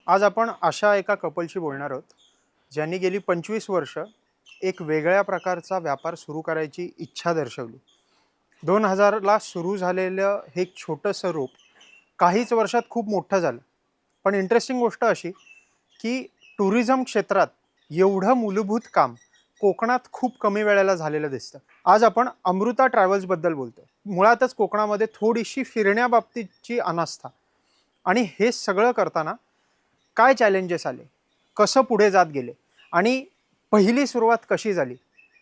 आज आपण अशा एका कपलशी बोलणार आहोत ज्यांनी गेली 25 वर्ष एक वेगळ्या प्रकारचा व्यापार सुरू करायची इच्छा दर्शवली. 2000ला सुरू झालेलं हे एक छोटंसं रूप काहीच वर्षात खूप मोठं झालं. पण इंटरेस्टिंग गोष्ट अशी की टुरिझम क्षेत्रात एवढं मूलभूत काम कोकणात खूप कमी वेळेला झालेलं दिसतं. आज आपण अमृता ट्रॅव्हल्सबद्दल बोलतो. मुळातच कोकणामध्ये थोडीशी फिरण्याबाबतीची अनास्था आणि हे सगळं करताना काय चॅलेंजेस आले, कसं पुढे जात गेले आणि पहिली सुरुवात कशी झाली,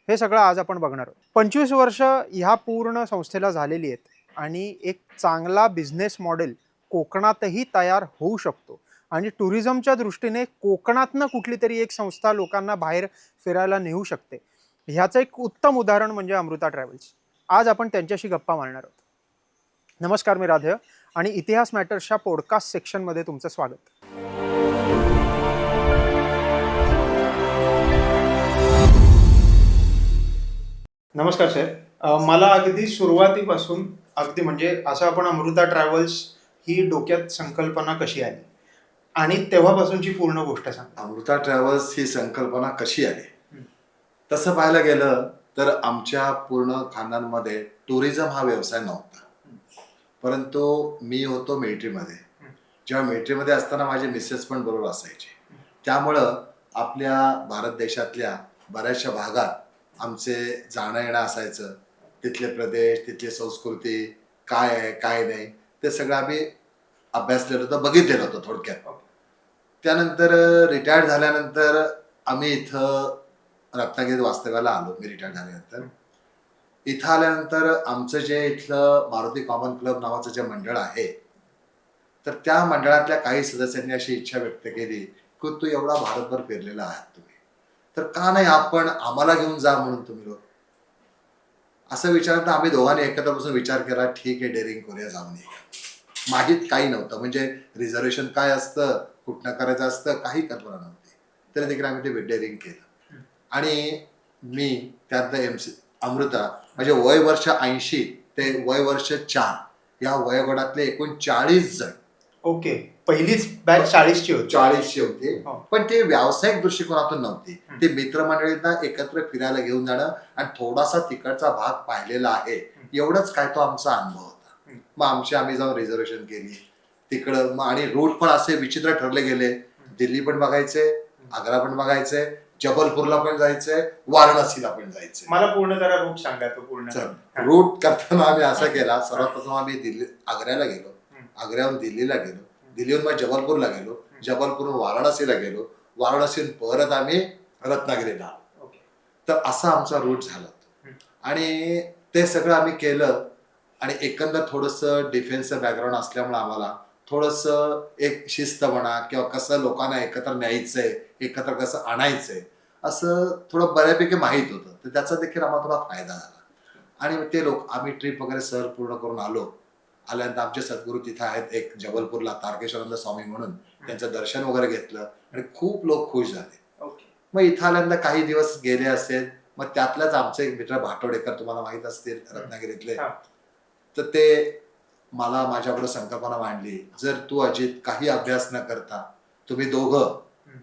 हे सगळं आज आपण बघणार आहोत. 25 वर्ष ह्या पूर्ण संस्थेला झालेली आहेत आणि एक चांगला बिझनेस मॉडेल कोकणातही तयार होऊ शकतो आणि टुरिझमच्या दृष्टीने कोकणातनं कुठली तरी एक संस्था लोकांना बाहेर फिरायला नेऊ शकते. ह्याचं एक उत्तम उदाहरण म्हणजे अमृता ट्रॅव्हल्स. आज आपण त्यांच्याशी गप्पा मारणार आहोत. नमस्कार, मी राधेय आणि इतिहास मॅटर्सच्या पॉडकास्ट सेक्शनमध्ये तुमचं स्वागत. नमस्कार सर. मला अगदी सुरुवातीपासून अगदी म्हणजे असं आपण अमृता ट्रॅव्हल्स ही डोक्यात संकल्पना कशी आली आणि तेव्हापासूनची पूर्ण गोष्ट सांगा. अमृता ट्रॅव्हल्स ही संकल्पना कशी आली तसं पाहायला गेलं तर आमच्या पूर्ण खानदानमध्ये टुरिझम हा व्यवसाय नव्हता. परंतु मी होतो मिलिटरीमध्ये. जेव्हा मिलिटरीमध्ये असताना माझे मिसेस पण बरोबर असायचे. त्यामुळं आपल्या भारत देशातल्या बऱ्याचशा भागात आमचे जाणं येणं असायचं. तिथले प्रदेश, तिथली संस्कृती काय आहे काय नाही ते सगळं आम्ही अभ्यासलेलं होतं, बघितलेलं होतं थोडक्यात. त्यानंतर रिटायर्ड झाल्यानंतर आम्ही इथं रत्नागिरीत वास्तव्याला आलो. मी रिटायर्ड झाल्यानंतर इथं आल्यानंतर आमचं जे इथलं मारुती कॉमन क्लब नावाचं जे मंडळ आहे तर त्या मंडळातल्या काही सदस्यांनी अशी इच्छा व्यक्त केली की तू एवढा भारतभर फिरलेला आहात तुम्ही, तर का नाही आपण आम्हाला घेऊन जा म्हणून तुम्ही लोक. असं विचारलं आम्ही दोघांनी एकत्र बसून विचार केला, ठीक आहे डेअरिंग करूया, जाऊन ये. माहीत काही नव्हतं, म्हणजे रिझर्वेशन काय असतं, कुठनं करायचं असतं, काही कल्पना नव्हती. तरी देखील आम्ही ते डेअरिंग केलं. आणि मी त्यात अमृता म्हणजे वय वर्ष 80 ते वय वर्ष 4 या वयोगटातले एकूण 40 जण. ओके, पहिलीच बॅच 40ची होती. 40ची होती. पण ते व्यावसायिक दृष्टिकोनातून नव्हती. ते मित्रमंडळींना एकत्र फिरायला घेऊन जाणं आणि थोडासा तिकडचा भाग पाहिलेला आहे एवढंच काय तो आमचा अनुभव होता. मग आम्ही जाऊन रिझर्वेशन केली तिकडं. मग आणि रूट पण असे विचित्र ठरले गेले. दिल्ली पण बघायचे, आग्रा पण बघायचे, जबलपूरला पण जायचंय, वाराणसीला पण जायचंय. मला पूर्ण जरा रूट सांगा तो पूर्ण. रूट करताना आम्ही असा केला, सर्वात प्रथम आम्ही आग्र्याला गेलो, आग्र्याहून दिल्लीला गेलो, दिल्लीहून मग जबलपूरला गेलो, जबलपूरहून वाराणसीला गेलो, वाराणसीहून परत आम्ही रत्नागिरीला आलो. तर असा आमचा रूट झाला. आणि ते सगळं आम्ही केलं. आणि एकंदर थोडंसं डिफेन्सचं बॅकग्राऊंड असल्यामुळे आम्हाला थोडंसं एक शिस्त म्हणा किंवा कसं लोकांना एकत्र न्यायचंय, एकत्र कसं आणायचंय असं थोडं बऱ्यापैकी माहीत होतं. तर त्याचा देखील आम्हाला थोडा फायदा झाला. आणि ते लोक आम्ही ट्रिप वगैरे सहल पूर्ण करून आल्यानंतर आमचे सद्गुरू तिथे आहेत एक जबलपूरला, तारकेश्वरानंद स्वामी म्हणून, त्यांचं दर्शन वगैरे घेतलं आणि खूप लोक खुश झाले. मग इथं आल्यानंतर काही दिवस गेले असेल, मग त्यातल्याच आमचे एक मित्र भाटोडेकर, तुम्हाला माहित असतील रत्नागिरीतले, तर ते मला माझ्याकडे संकल्पना मांडली, जर तू अजित काही अभ्यास न करता तुम्ही दोघं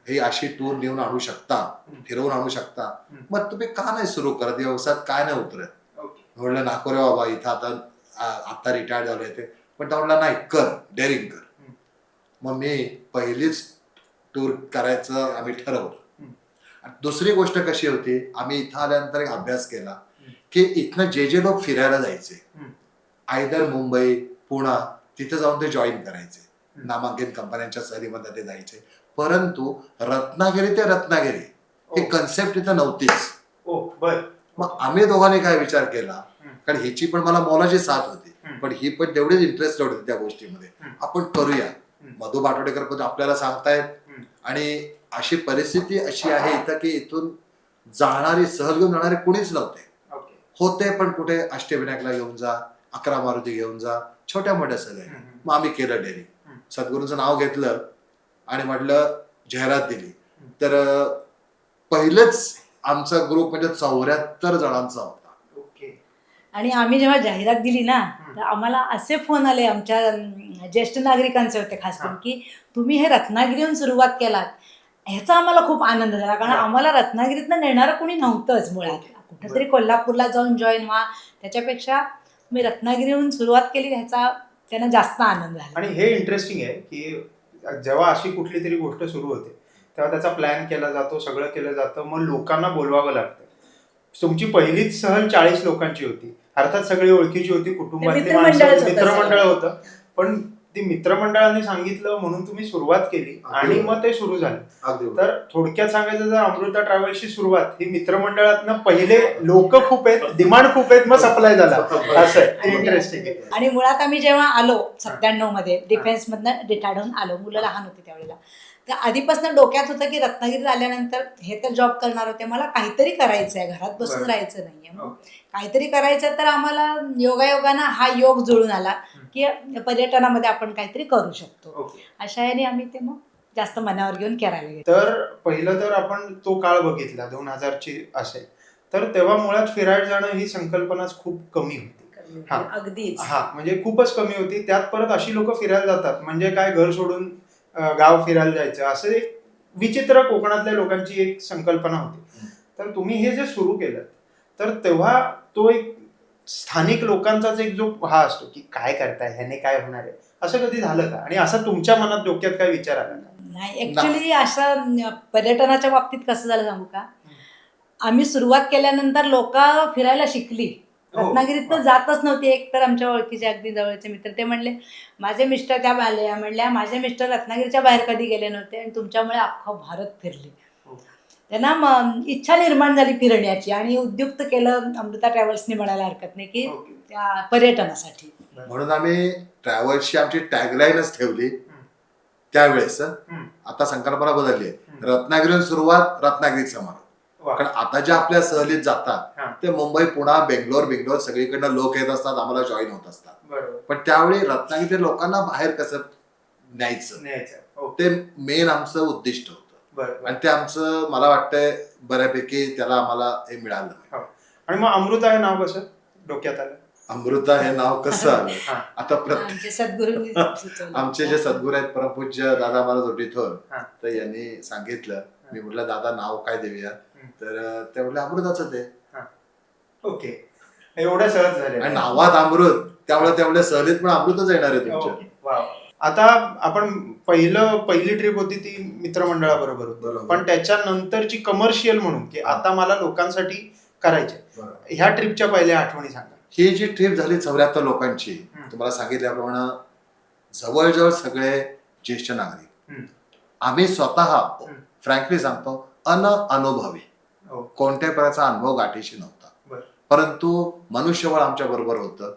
ही अशी टूर नेऊन आणू शकता, फिरवून आणू शकता, मग तुम्ही का नाही सुरू करत, व्यवसायात काय नाही उतरत. म्हणलं नको रे बाबा, इथं आता रिटायर्ड झाले ते. पण तो म्हणला नाही, कर, डेअरिंग कर. मग मी पहिलीच टूर करायचं आम्ही ठरवलं. दुसरी गोष्ट कशी होती, आम्ही इथं आल्यानंतर एक अभ्यास केला की इथनं जे लोक फिरायला जायचे आयदर मुंबई, पुणा, तिथे जाऊन ते जॉईन करायचे, नामांकित कंपन्यांच्या सहलीमध्ये ते जायचे. परंतु रत्नागिरी ते रत्नागिरी ही कन्सेप्ट इथं नव्हतीच. मग आम्ही दोघांनी काय विचार केला, कारण हिची पण मला मोलाची साथ होती, पण ही पण तेवढीच इंटरेस्टेड होती त्या गोष्टीमध्ये, आपण करूया. मधू बाटोडेकर पण आपल्याला सांगतायत आणि अशी परिस्थिती अशी आहे इथं की इथून जाणारी, सहल घेऊन जाणारे कुणीच नव्हते. होते पण कुठे अष्टविनायकला घेऊन जा, 11 मारुती घेऊन जा, छोट्या मोठ्या सहली. मग आम्ही केलं डेअरिंग, सद्गुरूंचं नाव घेतलं आणि म्हटलं जाहिरात दिली. तर पहिलेच आमचा ग्रुप म्हणजे 74 जणांचा होता. आणि आम्ही जेव्हा जाहिरात दिली ना, तर आम्हाला असे फोन आले आमच्या ज्येष्ठ नागरिकांचे होते खास करून, की तुम्ही हे रत्नागिरीहून सुरुवात केलात, ह्याचा आम्हाला खूप आनंद झाला. कारण आम्हाला रत्नागिरीतनं नेणारं कोणी नव्हतंच मुळात. कुठेतरी कोल्हापूरला जाऊन जॉईन व्हा, त्याच्यापेक्षा मी रत्नागिरीहून सुरुवात केली, ह्याचा त्यांना जास्त आनंद झाला. आणि हे इंटरेस्टिंग आहे की जेव्हा अशी कुठली तरी गोष्ट सुरू होते तेव्हा त्याचा प्लॅन केला जातो, सगळं केलं जातं, मग लोकांना बोलवावं लागतं. तुमची पहिलीच सहल 40 लोकांची होती, अर्थात सगळी ओळखीची होती, कुटुंबातली मित्रमंडळच होतं मित्रमंडळ सगळं. होतं, पण ती मित्रमंडळाने सांगितलं म्हणून तुम्ही सुरुवात केली आणि मग ते सुरू झालं. अगदी तर थोडक्यात सांगायचं तर अमृता ट्रॅव्हल्सची सुरुवात ही मित्रमंडळातनं पहिले लोक खूप आहेत, डिमांड खूप आहेत, मग सप्लाय झाला, असं आहे. इंटरेस्टिंग आहे. आणि मुळात आम्ही जेव्हा आलो 97 मध्ये डिफेन्स मधनं रिटायर्ड होऊन आलो, मुलं लहान होती त्यावेळेला, तर आधीपासून डोक्यात होतं की रत्नागिरीत आल्यानंतर हे तर जॉब करणार होते, मला काहीतरी करायचं आहे, घरात बसून बरं. राहायचं नाहीये, मग काहीतरी करायचं. तर आम्हाला योगायोगानं हा योग जुळून आला की पर्यटनामध्ये आपण काहीतरी करू शकतो. ओके. अशा याने आम्ही ते मग जास्त मनावर घेऊन करायला गेलो. तर पहिलं तर आपण तो काळ बघितला 2000ची असेल, तर तेव्हा मुळात फिरायला जाणं ही संकल्पनाच खूप कमी होती. हा. अगदीच. म्हणजे खूपच कमी होती. त्यात परत अशी लोक फिरायला जातात म्हणजे काय, घर सोडून गाव फिरायला जायचं, असं एक विचित्र कोकणातल्या लोकांची एक संकल्पना होती. तर तुम्ही हे जे सुरू केलं, तर तेव्हा तो एक स्थानिक लोकांचाच एक जो हा असतो की काय करताय, ह्याने काय होणार आहे, असं कधी झालं का? आणि असं तुमच्या मनात डोक्यात काय विचार आला का? नाही, ऍक्च्युली असं पर्यटनाच्या बाबतीत कसं झालं सांगू का, आम्ही सुरुवात केल्यानंतर लोक फिरायला शिकली. हो. रत्नागिरीत जातच नव्हती. एक तर आमच्या ओळखीचे अगदी जवळचे मित्र ते म्हणले, माझे मिस्टर त्या आल्या, म्हणल्या माझे मिस्टर रत्नागिरीच्या बाहेर कधी गेले नव्हते आणि तुमच्यामुळे अख्खं भारत फिरले. हो. त्यांना इच्छा निर्माण झाली फिरण्याची आणि उद्युक्त केलं अमृता ट्रॅव्हल्सनी म्हणायला हरकत नाही की ओके. त्या पर्यटनासाठी. म्हणून आम्ही ट्रॅव्हल्सची आमची टॅगलाईनच ठेवली त्यावेळेस. आता संकल्पना बदलली आहे, रत्नागिरीहून सुरुवात, रत्नागिरीत समारोप. वा. कारण आता ज्या आपल्या सहलीत हा. जातात ते मुंबई, पुणा, बेंगलोर सगळीकडनं लोक येत असतात, आम्हाला जॉईन होत असतात. बरोबर. पण त्यावेळी रत्नागिरी लोकांना बाहेर कसं न्यायचं, न्यायचं. ओके. ते मेन आमचं उद्दिष्ट होतं. बरोबर. आणि ते आमचं मला वाटतंय बऱ्यापैकी त्याला आम्हाला हे मिळालं. आणि मग अमृता हे नाव कसं डोक्यात आलं? अमृता हे नाव कसं आलं? हा. आता आमचे सद्गुरूंनी सुचवलं. आमचे जे सद्गुरू आहेत परमपूज्य दादा महाराज जोटीथोर, हा. तर यांनी सांगितलं. मी म्हटलं दादा नाव काय देऊया, तर ते म्हटलं अमृताचं दे. ओके. एवढं सहज झालं आणि नावात अमृत, त्यामुळे त्यामुळे सहलीत पण अमृतच येणार आहे तुमच्या. ओके. वा. आता आपण पहिली ट्रिप होती ती मित्रमंडळाबरोबर होती, बरोबर. पण त्याच्यानंतरची कमर्शियल म्हणून की आता मला लोकांसाठी करायचे, बरोबर. ह्या ट्रिपच्या पहिल्या आठवणी सांगा. ही जी ट्रिप झाली 74 लोकांची, तुम्हाला सांगितल्याप्रमाणे जवळजवळ सगळे ज्येष्ठ नागरिक. आम्ही स्वतः फ्रँकली सांगतो अनुभवी, हो. कोणत्याही प्रकारचा अनुभव गाठीशी नव्हता, बरं. परंतु मनुष्यबळ आमच्या बरोबर होतं.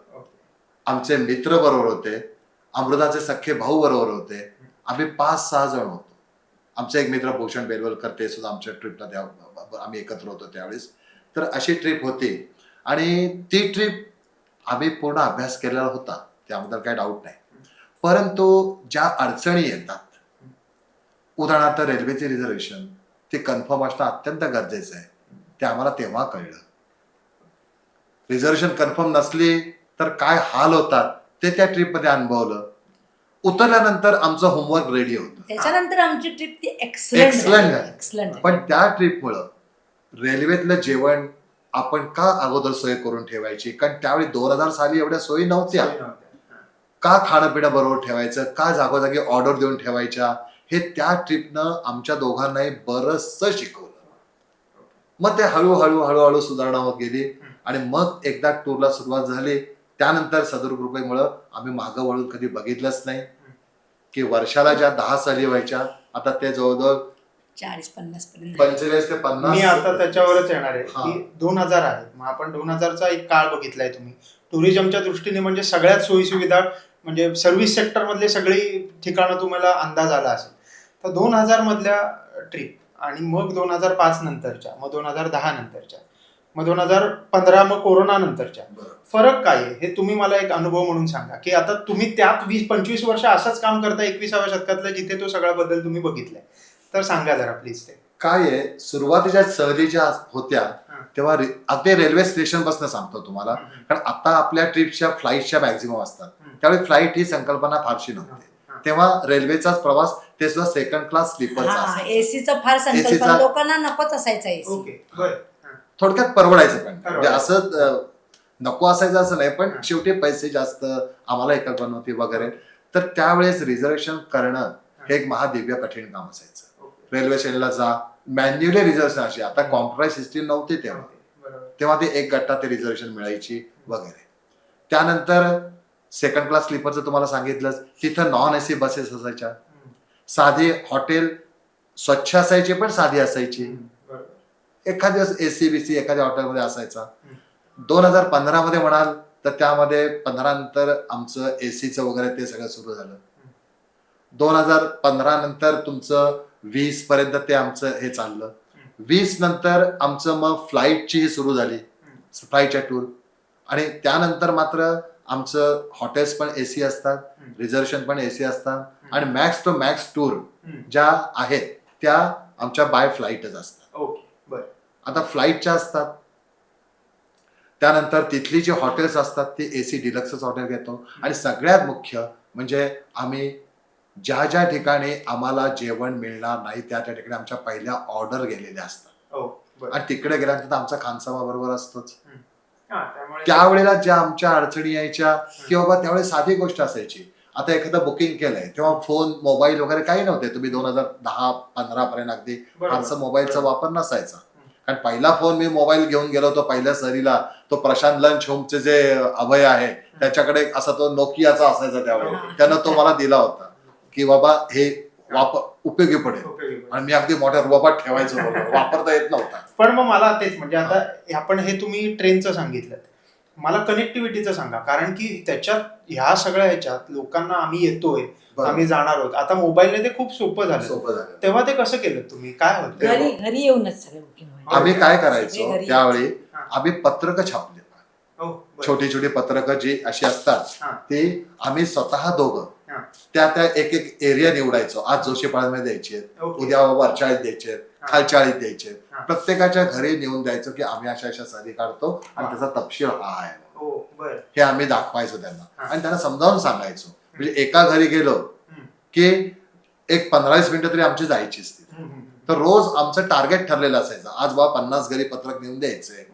आमचे मित्र बरोबर होते, अमृताचे सख्खे भाऊ बरोबर होते. आम्ही 5-6 जण होतो. आमचे एक मित्र भूषण बेलवलकर, ते सुद्धा आमच्या ट्रिपला आम्ही एकत्र होतो त्यावेळेस. तर अशी ट्रिप होती आणि ती ट्रिप आम्ही पूर्ण अभ्यास केलेला होता, त्याबद्दल काही डाऊट नाही. परंतु ज्या अडचणी येतात, उदाहरणार्थ रेल्वेचे रिझर्वेशन, ते कन्फर्म असणं अत्यंत गरजेचं आहे. ते आम्हाला तेव्हा कळलं. रिझर्वेशन कन्फर्म नसली तर काय हाल होतात ते त्या ट्रिपमध्ये अनुभवलं. उतरल्यानंतर आमचं होमवर्क रेडी होतं. त्याच्यानंतर आमची ट्रिप ती Excellent झाली. एक्सलंट. पण त्या ट्रिपमुळं रेल्वेतलं जेवण आपण का अगोदर सोय करून ठेवायची, कारण त्यावेळी 2000 साली एवढ्या सोयी नव्हत्या. का खाणं पिणं बरोबर ठेवायचं, का जागोजागी ऑर्डर देऊन ठेवायच्या, हे त्या ट्रिपनं आमच्या दोघांनाही बरंचसं शिकवलं. मग ते हळूहळू सुधारणा होत गेली आणि मग एकदा टूरला सुरुवात झाली. त्यानंतर सद्गुरुकृपेमुळं आम्ही मागं वळून कधी बघितलंच नाही की वर्षाला ज्या 10 सहली व्हायच्या, आता ते जवळजवळ 40-50 पर्यंत. 45 ते 50. मी आता त्याच्यावरच येणार आहे हा. की 2000 आहे, मग आपण 2000चा एक काळ बघितलाय तुम्ही टुरिझमच्या दृष्टीने, म्हणजे सगळ्यात सोयीसुविधा, म्हणजे सर्व्हिस सेक्टर मधले सगळी ठिकाणं तुम्हाला अंदाज आला असेल. तर 2000 मधल्या ट्रिप आणि मग 2005 नंतरच्या, मग 2010 नंतरच्या, मग 2015, मग कोरोना नंतरच्या, फरक काय आहे हे तुम्ही मला एक अनुभव म्हणून सांगा. की आता तुम्ही त्यात 20-25 वर्ष असंच काम करता 21व्या शतकातलं, जिथे तो सगळा बदल तुम्ही बघितलाय, तर सांगा जरा प्लीज. ते काय आहे, सुरुवातीच्या सहली ज्या होत्या तेव्हा अगदी रेल्वे स्टेशन पासून सांगतो तुम्हाला, कारण आता आपल्या ट्रिपच्या फ्लाईटच्या मॅक्झिमम असतात, त्यावेळी फ्लाईट ही संकल्पना फारशी नव्हती. तेव्हा रेल्वेचाच प्रवास, ते सुद्धा सेकंड क्लास स्लीपरचा एसीचं फार संकल्पना लोकांना नकोच असायचा एसी. थोडक्यात परवडायचं पण म्हणजे असं नको असायचं असं नाही, पण शेवटी पैसे जास्त आम्हाला एक कल्पना होती वगैरे. तर त्यावेळेस रिझर्वेशन करणं हे एक महादिव्य कठीण काम असायचं. रेल्वे स्टेशनला जा, मॅन्युअली रिझर्वेशन अशी, आता कॉम्प्युटराइज सिस्टीम नव्हती तेव्हा ते एक गट्टा ते रिझर्वेशन मिळायची वगैरे. त्यानंतर सेकंड क्लास स्लीपरचं तुम्हाला सांगितलंच, तिथं नॉन एसी बसेस असायच्या, साधी हॉटेल स्वच्छ असायची पण साधी असायची, एखाद्या एसी बीसी एखाद्या हॉटेलमध्ये असायचा. 2015 मध्ये म्हणाल तर त्यामध्ये 15 नंतर आमचं एसीचं वगैरे ते सगळं सुरू झालं. 2015 नंतर तुमचं 20 पर्यंत ते आमचं हे चाललं. 20 नंतर आमचं मग फ्लाईटची सुरू झाली, फ्लाईटच्या टूर. आणि त्यानंतर मात्र आमचं हॉटेल्स पण एसी असतात, रिझर्वेशन पण एसी असतात, आणि मॅक्स टू मॅक्स टूर ज्या आहेत त्या आमच्या बाय फ्लाईटच असतात. आता फ्लाईटच्या असतात, त्यानंतर तिथली जी हॉटेल्स असतात ते एसी डिलक्सच हॉटेल घेतो. आणि सगळ्यात मुख्य म्हणजे आम्ही ज्या ज्या ठिकाणी आम्हाला जेवण मिळणार नाही त्या त्या ठिकाणी आमच्या पहिल्या ऑर्डर गेलेल्या असतात, आणि तिकडे गेल्यानंतर आमचा खानसामा बरोबर असतोच. त्यावेळेला ज्या आमच्या अडचणी यायच्या किंवा त्यावेळेस साधी गोष्ट असायची, आता एखादं बुकिंग केलंय तेव्हा फोन मोबाईल वगैरे काही नव्हते. तुम्ही 2010-15 पर्यंत अगदी फारसं मोबाईलचा वापर नसायचा. कारण पहिला फोन मी मोबाईल घेऊन गेलो होतो पहिल्या सहलीला, तो प्रशांत लंच होमचे जे अभय आहे त्याच्याकडे असा तो नोकियाचा असायचा त्यावेळी, त्यानं तो मला दिला होता की बाबा हे वापर उपयोगी पडेल, आणि मी अगदी मोठ्या रुबाबात ठेवायचो, वापरता येत नव्हता. पण मग मला तेच म्हणजे आता आपण हे तुम्ही ट्रेनचं सांगितलं, मला कनेक्टिव्हिटीचं सांगा, कारण की त्याच्यात ह्या सगळ्या ह्याच्यात लोकांना आम्ही येतोय, आम्ही जाणार आहोत, आता मोबाईलने ते खूप सोपं झालं. तेव्हा ते कसं केलं तुम्ही, काय होतं? घरी येऊनच सगळं बुकिंग. आम्ही काय करायचो त्यावेळी, आम्ही पत्रकं छापले, छोटी छोटी पत्रकं जी अशी असतात ती आम्ही स्वतः दोघं त्या एक एक एरिया निवडायचो. आज जोशीपाळ्यामध्ये द्यायचे, उद्या वरचाळीत द्यायचे, खालचाळीत द्यायचे. प्रत्येकाच्या घरी नेऊन द्यायचो की आम्ही अशा अशा सहली काढतो आणि त्याचा तपशील हा आहे, हे आम्ही दाखवायचो त्यांना, आणि त्यांना समजावून सांगायचो. म्हणजे एका घरी गेलो की एक 15-20 मिनिटं तरी आमची जायचीच तिथे. तर रोज आमचं टार्गेट ठरलेलं असायचं, आज बाबा 50 घरी पत्रक नेऊन द्यायचंय.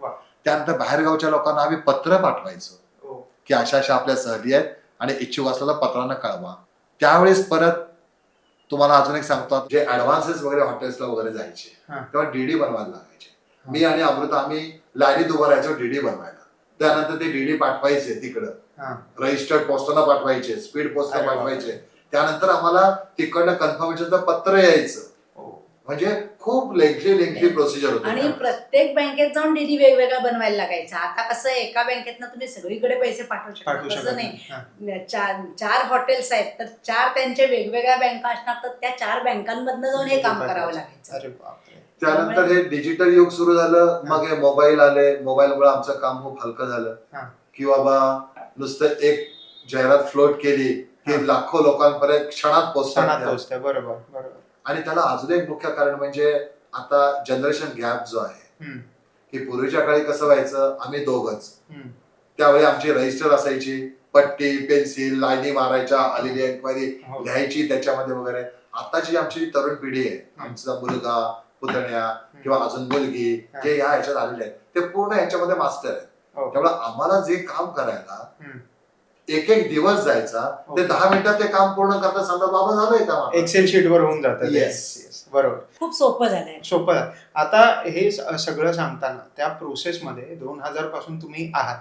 त्यानंतर बाहेरगावच्या लोकांना आम्ही पत्र पाठवायचो की अशा अशा आपल्या सहली आहेत आणि इच्छुक असलेला पत्रानं कळवा. त्यावेळेस परत तुम्हाला अजून एक सांगतो, जे ऍडव्हान्सेस वगैरे हॉटेल्सला वगैरे जायचे तेव्हा डीडी बनवायला लागायचे. मी आणि अमृता आम्ही लाईनीत उभं राहायचो डीडी बनवायला. त्यानंतर ते डीडी पाठवायचे तिकडं, रजिस्टर्ड पोस्टनं पाठवायचे, स्पीड पोस्टनं पाठवायचे. त्यानंतर आम्हाला तिकडनं कन्फर्मेशनचं पत्र यायचं. म्हणजे खूप लेंथी प्रोसिजर होती. आणि प्रत्येक बँकेत जाऊन डीडी वेगवेगळा बनवायला लागायचा. आता कसं एका बँकेतनं तुम्ही सगळीकडे पैसे पाठवू शकता, तसं नाही. 4 हॉटेल्स आहेत तर 4 त्यांच्या वेगवेगळ्या बँका असणार, तर त्या 4 बँकांमधनं जाऊन हे काम करावं लागायचं. त्यानंतर हे डिजिटल युग सुरू झालं, मग हे मोबाईल आले. मोबाईलमुळे आमचं काम खूप हलकं झालं की बाबा नुसतं एक जाहिरात फ्लोट केली की लाखो लोकांपर्यंत क्षणात पोहोचतात. बरोबर. आणि त्याला अजून एक मुख्य कारण म्हणजे आता जनरेशन गॅप जो आहे, की पूर्वीच्या काळी कसं व्हायचं, आम्ही दोघंच, त्यावेळी आमची रजिस्टर असायची, पट्टी पेन्सिल लाईनी मारायच्या, आलेली एन्क्वायरी लिहायची त्याच्यामध्ये वगैरे. आताची आमची तरुण पिढी आहे, आमचा मुलगा पुतण्या किंवा अजून मुलगी जे या ह्याच्यात आलेले आहेत ते पूर्ण ह्याच्यामध्ये मास्टर आहेत. त्यामुळे आम्हाला जे काम करायला एक दिवस जायचा, ते 10 मिनिटात ते काम पूर्ण करता सांगता बाबा झालंय का, एक्सेल शीट वर होऊन जातं. बरोबर, खूप सोपं झालंय. आता हे सगळं सांगताना त्या प्रोसेसमध्ये 2000 पासून तुम्ही आहात,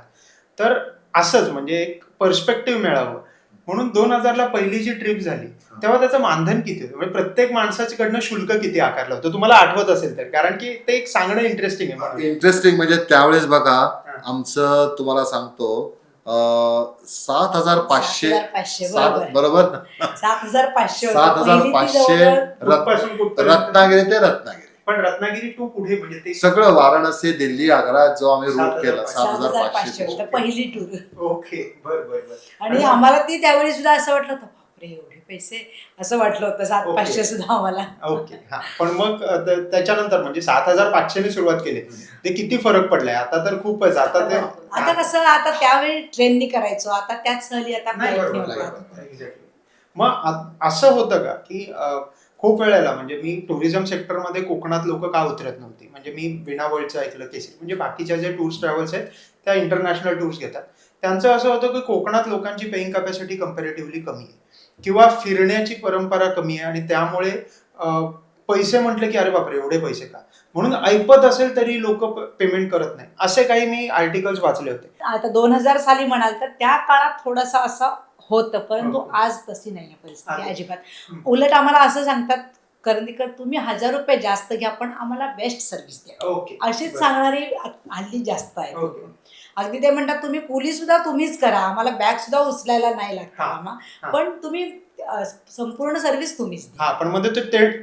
तर असंच म्हणजे एक पर्स्पेक्टिव्ह मिळावं म्हणून 2000 ला पहिली जी ट्रिप झाली तेव्हा त्याचं मानधन किती होतं, म्हणजे प्रत्येक माणसाकडनं शुल्क किती आकारलं होतं तुम्हाला आठवत असेल तर, कारण की ते एक सांगणं इंटरेस्टिंग आहे. इंटरेस्टिंग म्हणजे त्यावेळेस बघा आमचं तुम्हाला सांगतो 7,500 बरोबर, 7,500 रत्नागिरी ते रत्नागिरी. पण रत्नागिरी टू पुढे म्हणजे ते सगळं वाराणसी, दिल्ली, आग्रा जो आम्ही रूट केला 7,500 पहिली टूर. ओके, बरोबर. आणि आम्हाला ती त्यावेळी सुद्धा असं वाटलं होतं बापरे एवढे पैसे असं वाटलं होतं. 7,500 सुद्धा आम्हाला. ओके. हा, पण मग त्याच्यानंतर म्हणजे 7,500 ने सुरुवात केली, ते किती फरक पडलाय? आता तर खूपच. आता ते आता कसं, आता त्यावेळी ट्रेननी करायचो, आता त्याच सहली आता नाही, फ्लाईटने बरोबर, होतात. बरोबर. Exactly. मग असं होतं का की खूप वेळेला म्हणजे मी टुरिझम सेक्टरमध्ये कोकणात लोक का उतरत नव्हती, म्हणजे मी विणावळचं ऐकलं केसेस, म्हणजे बाकीच्या जे टूर्स ट्रॅव्हल्स आहेत त्या इंटरनॅशनल टूर्स घेतात, त्यांचं असं होतं की कोकणात लोकांची पेईंग कॅपॅसिटी कम्पॅरेटिव्हली कमी आहे किंवा फिरण्याची परंपरा कमी आहे आणि त्यामुळे पैसे म्हटले की अरे बापरे एवढे पैसे का, म्हणून ऐपत असेल तरी लोक पेमेंट करत नाही, असे काही मी आर्टिकल्स वाचले होते. आता 2000 साली म्हणाल तर त्या काळात थोडंसं असं होतं, परंतु ओके. आज तशी नाही परिस्थिती आहे. अजिबात. हम्म. उलट आम्हाला असं सांगतात, करंदीकर तुम्ही 1000 रुपये जास्त घ्या पण आम्हाला बेस्ट सर्व्हिस द्या, ओके. अशीच बरं. सांगणारी हल्ली जास्त आहे. ओके. अगदी ते म्हणतात तुम्ही कुली सुद्धा तुम्हीच करा, आम्हाला बॅग सुद्धा उचलायला नाही लागत हा, आम्हा, हा. पण तुम्ही संपूर्ण सर्व्हिस तुम्हीच द्या. हा, पण मध्ये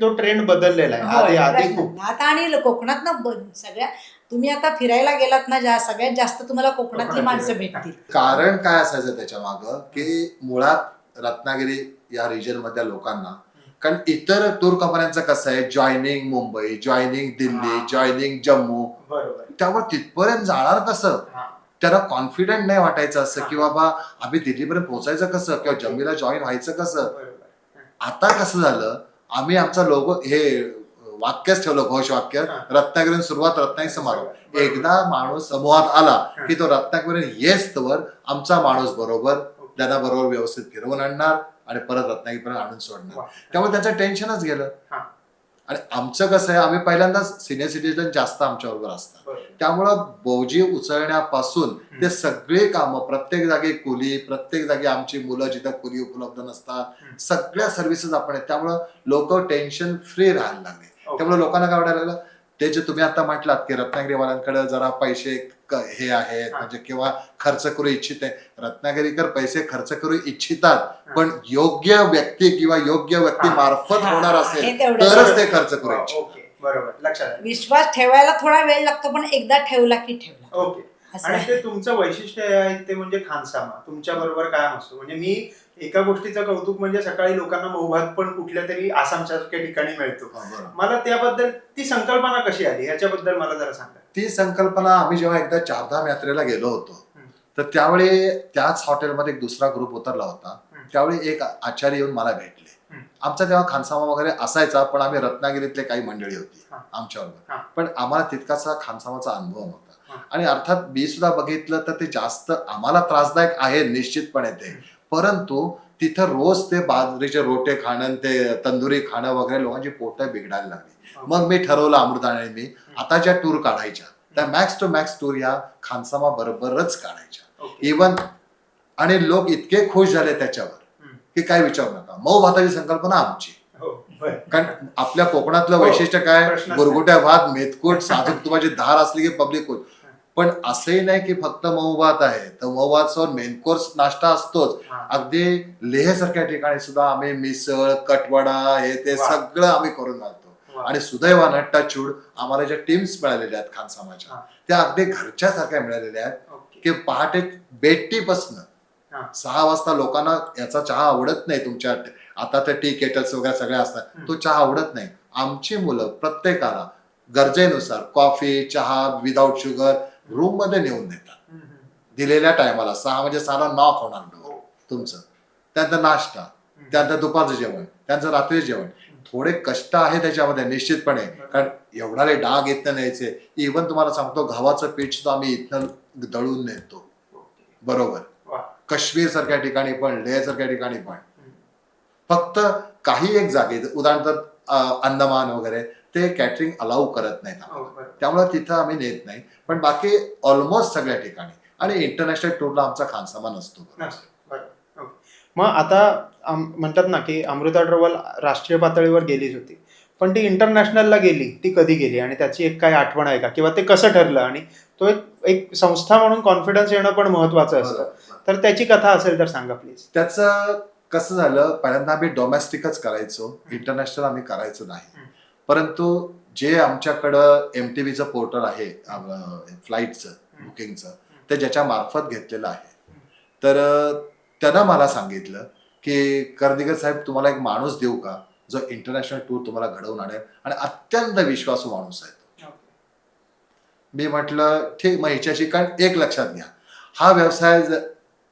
तो ट्रेंड बदललेला आहे. होय, आधी प्रश्न खूप नाही. आता आणि कोकणात ना सगळ्या, तुम्ही आता फिरायला गेलात ना, सगळ्यात जास्त तुम्हाला कोकणातली कोकणातली माणसं भेटतात. भेटतील. कारण काय असायचं त्याच्या मागं की मुळात रत्नागिरी या रिजन मधल्या लोकांना, कारण इतर टूर कंपन्यांचं कसं आहे, जॉईनिंग मुंबई, जॉईनिंग दिल्ली, हा. जॉईनिंग जम्मू, बरोबर. त्यामुळे तिथपर्यंत जाणार कसं, हा. त्याला कॉन्फिडंट नाही वाटायचं असं हा. की बाबा आम्ही दिल्लीपर्यंत पोहोचायचं कसं किंवा जम्मूला जॉईन व्हायचं कसं. बरोबर. आता कसं झालं, आम्ही आमचा लोगो हे वाक्यच ठेवलं, घोषवाक्य, हा. रत्नागिरीतून सुरुवात रत्नागिरी समारोप. बरोबर. एकदा माणूस समूहात आला हा. की तो रत्नागिरी येस तोवर आमचा माणूस बरोबर त्यांना बरोबर व्यवस्थित फिरवून आणणार आणि परत रत्नागिरीपर्यंत आणून सोडणार. वा. त्यामुळे त्याचं टेन्शनच गेलं. हा. आणि आमचं कसं आहे, आम्ही पहिल्यांदाच सिनियर सिटीजन जास्त आमच्या बरोबर असतात, बरोबर. त्यामुळं बोजी उचलण्यापासून ते सगळे कामं, प्रत्येक जागी कुली, प्रत्येक जागी आमची मुलं जिथं कुली उपलब्ध नसतात, सगळ्या सर्व्हिसेस आपण आहेत, त्यामुळं लोक टेन्शन फ्री राहायला लागले. त्यामुळे लोकांना काय वाटायला लागलं, ते जे तुम्ही आता म्हटलात की रत्नागिरीवाल्यांकडे जरा पैसे हे आहेत म्हणजे किंवा खर्च करू इच्छित आहे, रत्नागिरीकर पैसे खर्च करू इच्छितात, पण योग्य व्यक्ती किंवा योग्य व्यक्ती मार्फत होणार असेल हे तेवढं तरच ते खर्च करू इच्छितात. ओके, बरोबर, लक्षात आलं. विश्वास ठेवायला थोडा वेळ लागतो, पण एकदा ठेवला की ठेवला. ओके. असं आणि आहे. ते तुमचं वैशिष्ट्य आहे ते म्हणजे खानसामा तुमच्या बरोबर कायम असतो. म्हणजे मी एका गोष्टीचं कौतुक म्हणजे सकाळी लोकांना मऊभात पण कुठल्या तरी आसामसारख्या ठिकाणी मिळतो. मला त्याबद्दल ती संकल्पना कशी आली याच्याबद्दल मला जरा सांगा. ती संकल्पना आम्ही जेव्हा एकदा चारधाम यात्रेला गेलो होतो, तर त्यावेळी त्याच हॉटेलमध्ये एक दुसरा ग्रुप उतरला होता. त्यावेळी एक आचार्य येऊन मला भेटले. आमचा तेव्हा खानसामा वगैरे असायचा, पण आम्ही रत्नागिरीतले काही मंडळी होती आमच्याबरोबर, पण आम्हाला तितकासा खानसामाचा अनुभव नव्हता. आणि अर्थात मी सुद्धा बघितलं तर ते जास्त आम्हाला त्रासदायक आहे निश्चितपणे ते, परंतु तिथं रोज ते बाजरीचे रोटे खाणं, ते तंदुरी खाणं वगैरे लोकांची पोटं बिघडायला लागली. मग मी ठरवलं अमृताने मी आता ज्या टूर काढायच्या त्या मॅक्स टू मॅक्स टूर ह्या खानसामा बरोबरच काढायच्या. इवन आणि लोक इतके खुश झाले त्याच्यावर की काय विचारू नका. मऊ भाताची संकल्पना आमची, कारण आपल्या कोकणातलं वैशिष्ट्य काय, गुरगुट्या भात, मेथकूट, साजूक तुपाची धार असली की पब्लिक खुश. पण असंही नाही की फक्त मऊ भात आहे, तर मऊ भात सोबत मेन कोर्स नाश्ता असतोच. अगदी लेह सारख्या ठिकाणी सुद्धा आम्ही मिसळ, कटवडा, हे ते सगळं आम्ही करून घालतो. आणि सुदैवानं टचवूड आम्हाला ज्या टीम्स मिळालेल्या आहेत खानसामाच्या, त्या अगदी घरच्या सारख्या मिळालेल्या आहेत की पहाटे बेट्टीपासनं 6 वाजता लोकांना याचा चहा आवडत नाही. तुमच्या आता तर टी केटल्स वगैरे सगळे असतात, तो चहा आवडत नाही. आमची मुलं प्रत्येकाला गरजेनुसार कॉफी, चहा विदाऊट शुगर रूम मध्ये नेऊन देतात दिलेल्या टायमाला. 6 म्हणजे 6ला नॉक होणार डोर तुमचं. त्यानंतर नाश्ता, त्यानंतर दुपारचं जेवण, त्यांचं रात्री जेवण. थोडे कष्ट आहे त्याच्यामध्ये निश्चितपणे, कारण एवढाले डाग इथनं न्यायचे. इव्हन तुम्हाला सांगतो गव्हाचं पीठ सुद्धा आम्ही इथनं दळून नेतो बरोबर. काश्मीर सारख्या ठिकाणी पण, लेह सारख्या ठिकाणी पण. फक्त काही एक जागे उदाहरणार्थ अंदमान वगैरे ते कॅटरिंग अलाउ करत नाहीत, त्यामुळे तिथं आम्ही नेत नाही. पण बाकी ऑलमोस्ट सगळ्या ठिकाणी. आणि इंटरनॅशनल टूरला आमचा खानसामा नसतो. मग आता म्हणतात ना की अमृता ट्रॅव्हल राष्ट्रीय पातळीवर गेलीच होती, पण ती इंटरनॅशनलला गेली, ती कधी गेली आणि त्याची एक काय आठवण आहे का, किंवा ते कसं ठरलं? आणि तो एक संस्था म्हणून कॉन्फिडन्स येणं पण महत्वाचं असतं, तर त्याची कथा असेल तर सांगा प्लीज. त्याचं कसं झालं, पहिल्यांदा आम्ही डोमेस्टिकच करायचो, इंटरनॅशनल आम्ही करायचो नाही. परंतु जे आमच्याकडं MTVचं पोर्टल आहे फ्लाईटचं बुकिंगचं, ते ज्याच्या मार्फत घेतलेलं आहे, तर त्यानं मला सांगितलं की कर्दिकर साहेब तुम्हाला एक माणूस देऊ का जो इंटरनॅशनल टूर तुम्हाला घडवून आणेल, आणि अत्यंत विश्वासू माणूस आहे. मी म्हटलं ठीक, मग ह्याच्याशी, कारण एक लक्षात घ्या, हा व्यवसाय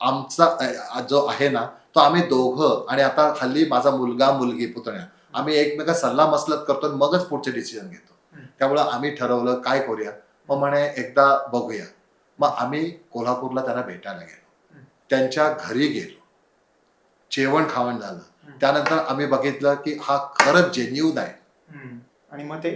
आमचा जो आहे ना, तो आम्ही दोघं आणि आता हल्ली माझा मुलगा मुलगी पुतण्या आम्ही एकमेका सल्ला मसलत करतो आणि मगच पुढचे डिसिजन घेतो. त्यामुळे आम्ही ठरवलं काय करूया, मग म्हणे एकदा बघूया. मग आम्ही कोल्हापूरला त्यांना भेटायला गेलो, त्यांच्या घरी गेलो, जेवण खावण झालं. त्यानंतर आम्ही बघितलं की हा खरंच जेन्युन आहे आणि मग ते